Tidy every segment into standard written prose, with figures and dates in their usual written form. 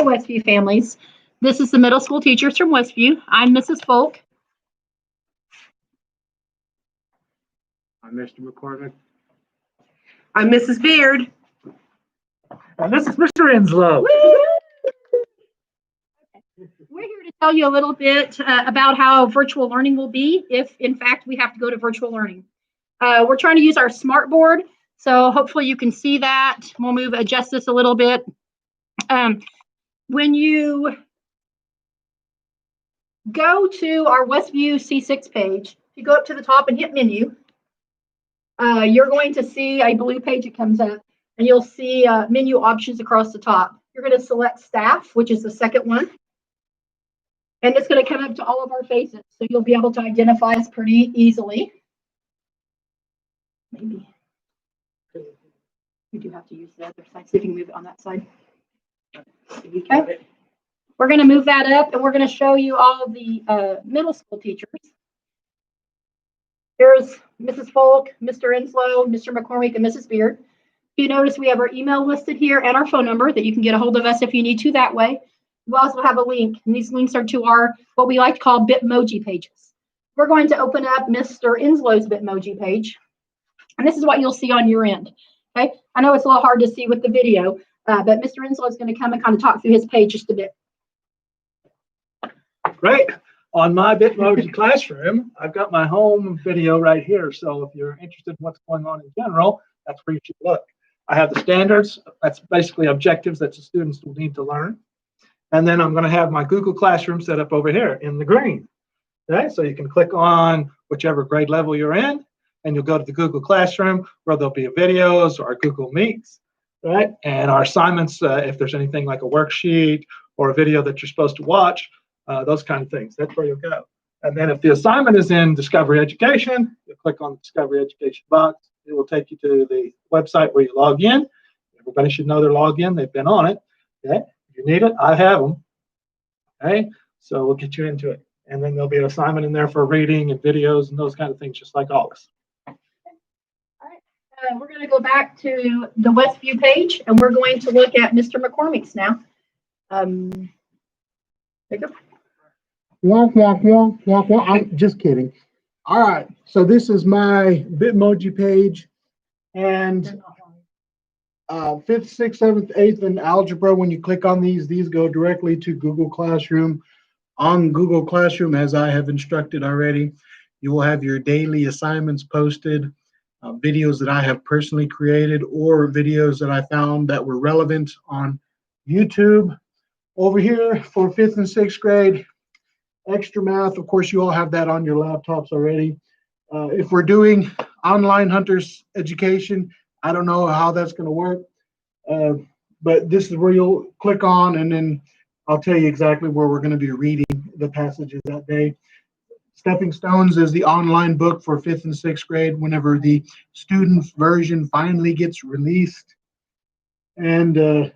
Westview families. This is the middle school teachers from Westview. I'm Mrs. Folk. I'm Mr. McCormick. I'm Mrs. Beard. And this is Mr. Inslow. We're here to tell you a little bit about how virtual learning will be if, in fact, we have to go to virtual learning. We're trying to use our smart board, so hopefully you can see that. We'll adjust this a little bit. When you go to our Westview C6 page, if you go up to the top and hit menu, you're going to see a blue page that comes up, and you'll see menu options across the top. You're going to select staff, which is the second one. And it's going to come up to all of our faces, so you'll be able to identify us pretty easily. Maybe we do have to use the other side. See if you can move it on that side. Okay. We're going to move that up, and we're going to show you all of the middle school teachers. Here's Mrs. Folk, Mr. Inslow, Mr. McCormick, and Mrs. Beard. You notice we have our email listed here and our phone number that you can get a hold of us if you need to that way. We also have a link, and these links are to our, what we like to call Bitmoji pages. We're going to open up Mr. Inslow's Bitmoji page, and this is what you'll see on your end. Okay, I know it's a little hard to see with the video, but Mr. Inslow is going to come and kind of talk through his page just a bit. Great. On my Bitmoji classroom, I've got my home video right here. So if you're interested in what's going on in general, that's where you should look. I have the standards. That's basically objectives that the students will need to learn. And then I'm going to have my Google Classroom set up over here in the green. Okay, so you can click on whichever grade level you're in, and you'll go to the Google Classroom where there'll be videos or Google Meets, right? And our assignments, if there's anything like a worksheet or a video that you're supposed to watch, those kind of things. That's where you'll go. And then if the assignment is in Discovery Education, you click on the Discovery Education box. It will take you to the website where you log in. Everybody should know they're logged in. They've been on it. Okay. If you need it, I have them. Okay. So we'll get you into it. And then there'll be an assignment in there for reading and videos and those kind of things, just like always. All right. We're going to go back to the Westview page, and we're going to look at Mr. McCormick's now. There you go. Wonk, wonk, wonk, wonk, wonk. I'm just kidding. All right. So this is my Bitmoji page. And 5th, 6th, 7th, 8th, and algebra, when you click on these go directly to Google Classroom. On Google Classroom, as I have instructed already, you will have your daily assignments posted, videos that I have personally created, or videos that I found that were relevant on YouTube. Over here for 5th and 6th grade, extra math. Of course, you all have that on your laptops already. If we're doing online Hunters education, I don't know how that's going to work, but this is where you'll click on, and then I'll tell you exactly where we're going to be reading the passages that day. Stepping Stones is the online book for 5th and 6th grade whenever the student's version finally gets released. And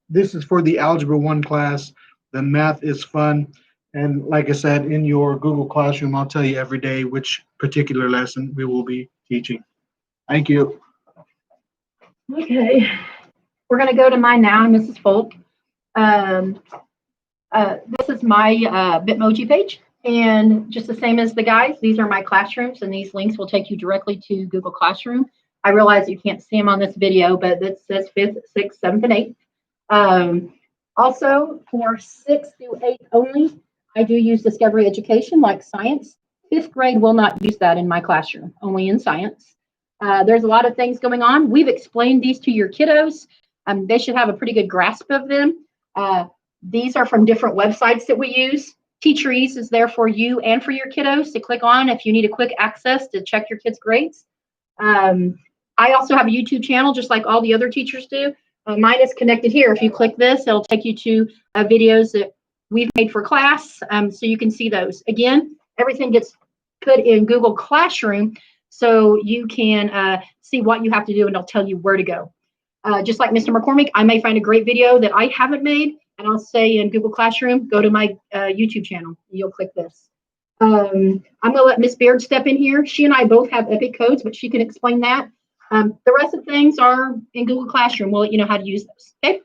this is for the Algebra 1 class. The math is fun. And like I said, in your Google Classroom, I'll tell you every day which particular lesson we will be teaching. Thank you. Okay. We're going to go to mine now, Mrs. Folk. This is my Bitmoji page. And just the same as the guys, these are my classrooms, and these links will take you directly to Google Classroom. I realize you can't see them on this video, but it says 5th, 6th, 7th, and 8th. Also, for 6th through 8th only, I do use Discovery Education, like science. 5th grade will not use that in my classroom, only in science. There's a lot of things going on. We've explained these to your kiddos. They should have a pretty good grasp of them. These are from different websites that we use. Teacheries is there for you and for your kiddos to click on if you need a quick access to check your kids' grades. I also have a YouTube channel, just like all the other teachers do. Mine is connected here. If you click this, it'll take you to videos that we've made for class, so you can see those. Again, everything gets put in Google Classroom, so you can see what you have to do, and it'll tell you where to go. Just like Mr. McCormick, I may find a great video that I haven't made, and I'll say in Google Classroom, go to my YouTube channel. You'll click this. I'm going to let Miss Beard step in here. She and I both have EPIC codes, but she can explain that. The rest of things are in Google Classroom. We'll let you know how to use those. Okay.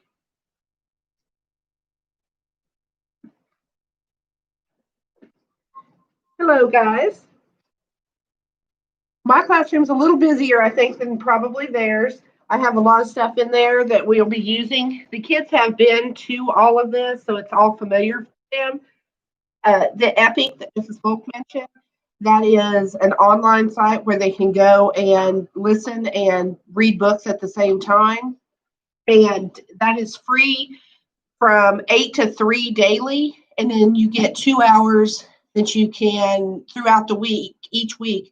Hello, guys. My classroom's a little busier, I think, than probably theirs. I have a lot of stuff in there that we'll be using. The kids have been to all of this, so it's all familiar for them. The Epic that Mrs. Volk mentioned, that is an online site where they can go and listen and read books at the same time. And that is free from 8 to 3 daily. And then you get 2 hours that you can throughout the week, each week,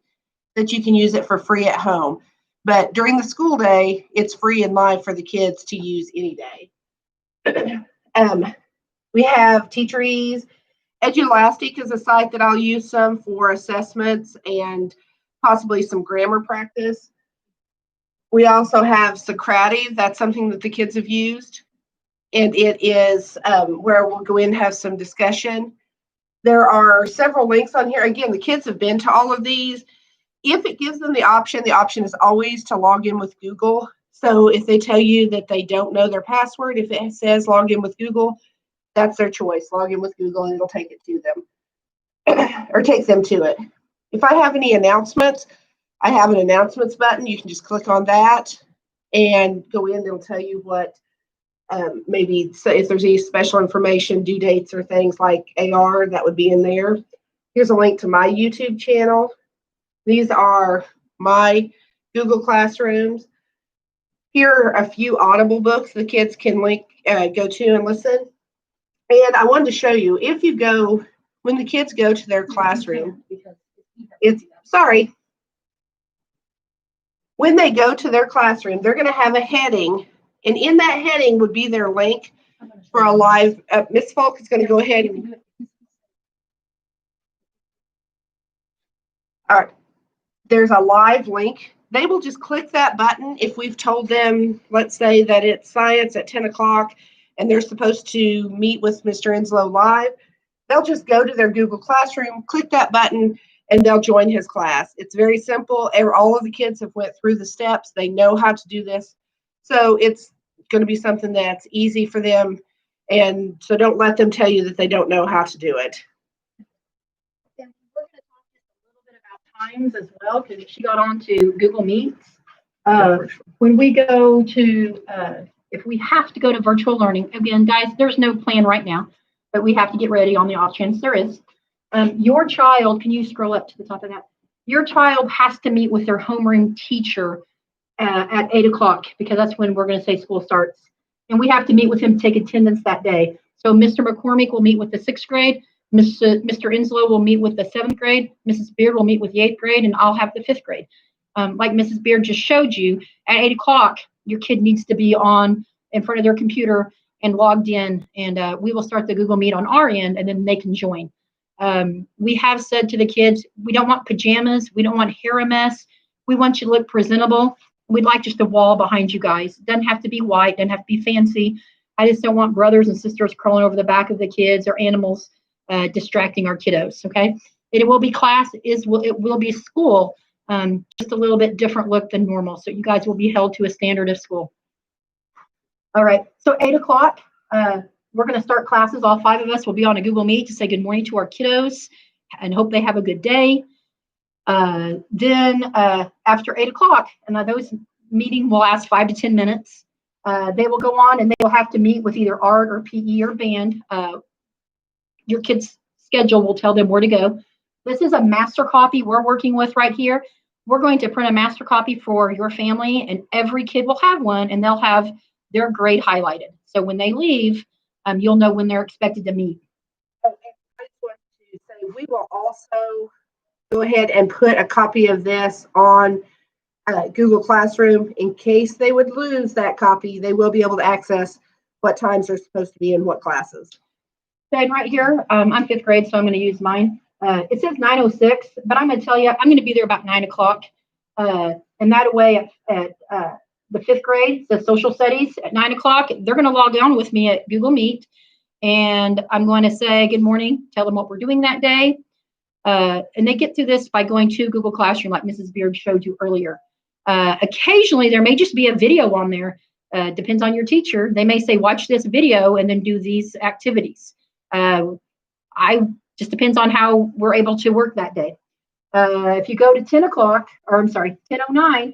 that you can use it for free at home. But during the school day, it's free and live for the kids to use any day. We have Teacher Ease. Edulastic is a site that I'll use some for assessments and possibly some grammar practice. We also have Socrative. That's something that the kids have used. And it is where we'll go in and have some discussion. There are several links on here. Again, the kids have been to all of these. If it gives them the option is always to log in with Google. So if they tell you that they don't know their password, if it says log in with Google, that's their choice. Log in with Google and it'll take it to them or take them to it. If I have any announcements, I have an announcements button. You can just click on that and go in. It'll tell you what maybe so if there's any special information, due dates or things like AR, that would be in there. Here's a link to my YouTube channel. These are my Google Classrooms. Here are a few Audible books the kids can go to and listen. And I wanted to show you, if you go, when the kids go to their classroom, when they go to their classroom, they're going to have a heading, and in that heading would be their link for a live, Miss Falk is going to go ahead and, all right, there's a live link. They will just click that button if we've told them, let's say that it's science at 10 o'clock, and they're supposed to meet with Mr. Inslow live. They'll just go to their Google Classroom, click that button, and they'll join his class. It's very simple. All of the kids have went through the steps. They know how to do this. So it's going to be something that's easy for them. And so don't let them tell you that they don't know how to do it. We're going to talk just a little bit about times as well, because she got on to Google Meets. When we go to, if we have to go to virtual learning, again, guys, there's no plan right now, but we have to get ready on the off chance there is. Your child, can you scroll up to the top of that? Your child has to meet with their homeroom teacher at 8 o'clock, because that's when we're going to say school starts. And we have to meet with him to take attendance that day. So Mr. McCormick will meet with the 6th grade. Mr. Inslow will meet with the 7th grade. Mrs. Beard will meet with the 8th grade, and I'll have the 5th grade. Like Mrs. Beard just showed you, at 8 o'clock, your kid needs to be in front of their computer and logged in, and we will start the Google Meet on our end, and then they can join. We have said to the kids, we don't want pajamas. We don't want hair a mess. We want you to look presentable. We'd like just a wall behind you guys. It doesn't have to be white, doesn't have to be fancy. I just don't want brothers and sisters crawling over the back of the kids or animals distracting our kiddos, okay? It will be class, it will be school, just a little bit different look than normal. So you guys will be held to a standard of school. All right, so 8 o'clock, we're going to start classes. All 5 of us will be on a Google Meet to say good morning to our kiddos and hope they have a good day. Then after 8 o'clock, and those meeting will last 5 to 10 minutes. They will go on and they will have to meet with either art or PE or band. Your kid's schedule will tell them where to go. This is a master copy we're working with right here. We're going to print a master copy for your family, and every kid will have one, and they'll have their grade highlighted. So when they leave, you'll know when they're expected to meet. Oh, and I just want to say, we will also go ahead and put a copy of this on Google Classroom in case they would lose that copy. They will be able to access what times they're supposed to be in what classes. And right here, I'm 5th grade, so I'm going to use mine. It says 9:06, but I'm going to tell you, I'm going to be there about 9 o'clock. And that way at the 5th grade, the social studies at 9 o'clock, they're going to log on with me at Google Meet. And I'm going to say good morning, tell them what we're doing that day. And they get through this by going to Google Classroom, like Mrs. Beard showed you earlier. Occasionally, there may just be a video on there. Depends on your teacher. They may say, watch this video and then do these activities. I Just depends on how we're able to work that day. If you go to 10 o'clock, or I'm sorry, 10:09,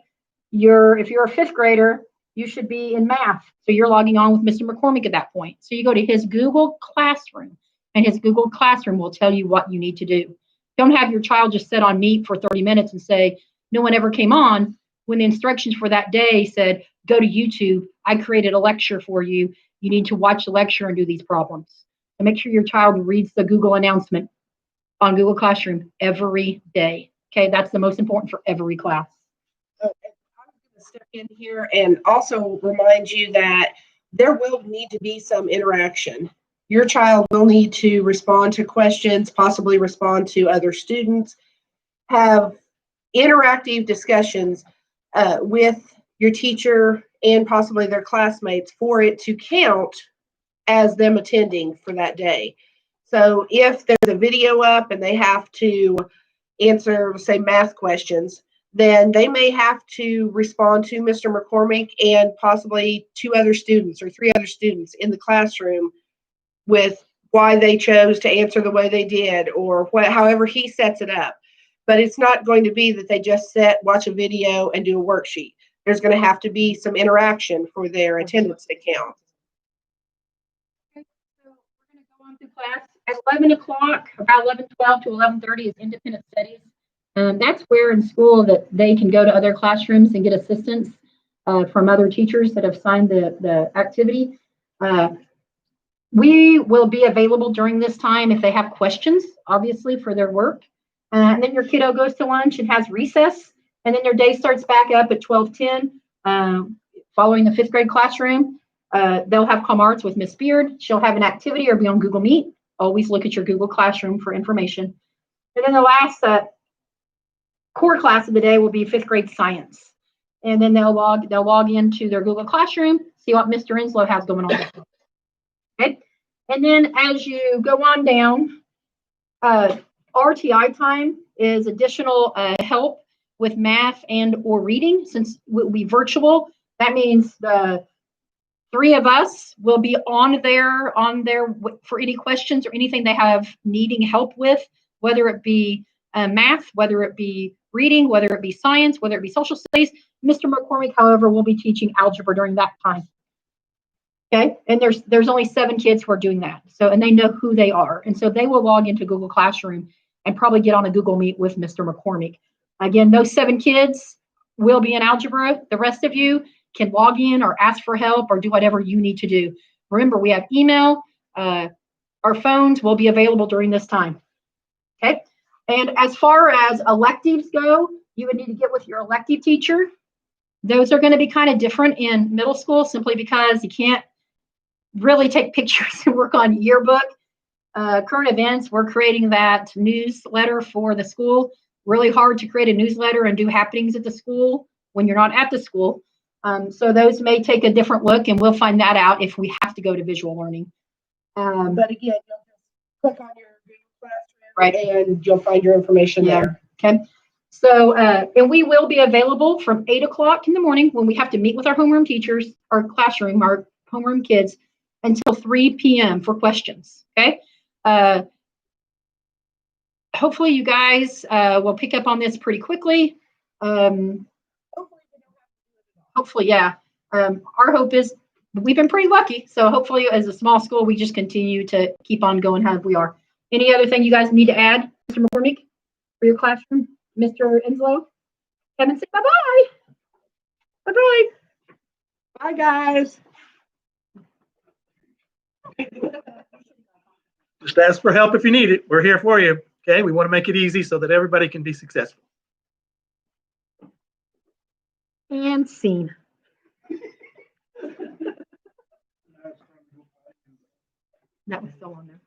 if you're a fifth grader, you should be in math. So you're logging on with Mr. McCormick at that point. So you go to his Google Classroom, and his Google Classroom will tell you what you need to do. Don't have your child just sit on Meet for 30 minutes and say, no one ever came on, when the instructions for that day said, go to YouTube. I created a lecture for you. You need to watch the lecture and do these problems. And make sure your child reads the Google announcement on Google Classroom every day. Okay, that's the most important for every class. I'm going to step in here and also remind you that there will need to be some interaction. Your child will need to respond to questions, possibly respond to other students, have interactive discussions with your teacher and possibly their classmates for it to count as them attending for that day. So if there's a video up and they have to answer, say, math questions, then they may have to respond to Mr. McCormick and possibly 2 other students or 3 other students in the classroom with why they chose to answer the way they did, or however he sets it up. But it's not going to be that they just sit, watch a video, and do a worksheet. There's going to have to be some interaction for their attendance to count. Okay, so we're going to go on through class. At 11 o'clock, about 11:12 to 11:30 is independent studies. That's where in school that they can go to other classrooms and get assistance from other teachers that have signed the activity. We will be available during this time if they have questions, obviously, for their work. And then your kiddo goes to lunch and has recess, and then their day starts back up at 12:10, following the fifth grade classroom. They'll have Comm Arts with Miss Beard. She'll have an activity or be on Google Meet. Always look at your Google Classroom for information. And then the last core class of the day will be fifth grade science. And then they'll log into their Google Classroom, see what Mr. Enslow has going on. Okay. And then as you go on down, RTI time is additional help with math and or reading. Since we'll be virtual, that means the 3 of us will be on there for any questions or anything they have needing help with, whether it be math, whether it be reading, whether it be science, whether it be social studies. Mr. McCormick, however, will be teaching algebra during that time. Okay, and there's only 7 kids who are doing that. So, and they know who they are. And so they will log into Google Classroom and probably get on a Google Meet with Mr. McCormick. Again, those 7 kids will be in algebra. The rest of you can log in or ask for help or do whatever you need to do. Remember, we have email. Our phones will be available during this time. Okay, and as far as electives go, you would need to get with your elective teacher. Those are going to be kind of different in middle school simply because you can't really take pictures and work on yearbook. Current events, we're creating that newsletter for the school. Really hard to create a newsletter and do happenings at the school when you're not at the school. So those may take a different look, and we'll find that out if we have to go to visual learning. But again, you'll just click on your Google Classroom, Right. and you'll find your information there. Okay. So, and we will be available from 8 o'clock in the morning when we have to meet with our homeroom teachers, our homeroom kids, until 3 p.m. for questions. Okay. Hopefully you guys will pick up on this pretty quickly. Hopefully, yeah. Our hope is we've been pretty lucky. So hopefully as a small school, we just continue to keep on going how we are. Any other thing you guys need to add, Mr. McCormick, for your classroom? Mr. Enslow? Kevin, say bye-bye. Bye-bye. Bye, guys. Just ask for help if you need it. We're here for you. Okay, we want to make it easy so that everybody can be successful. And scene. That was still on there.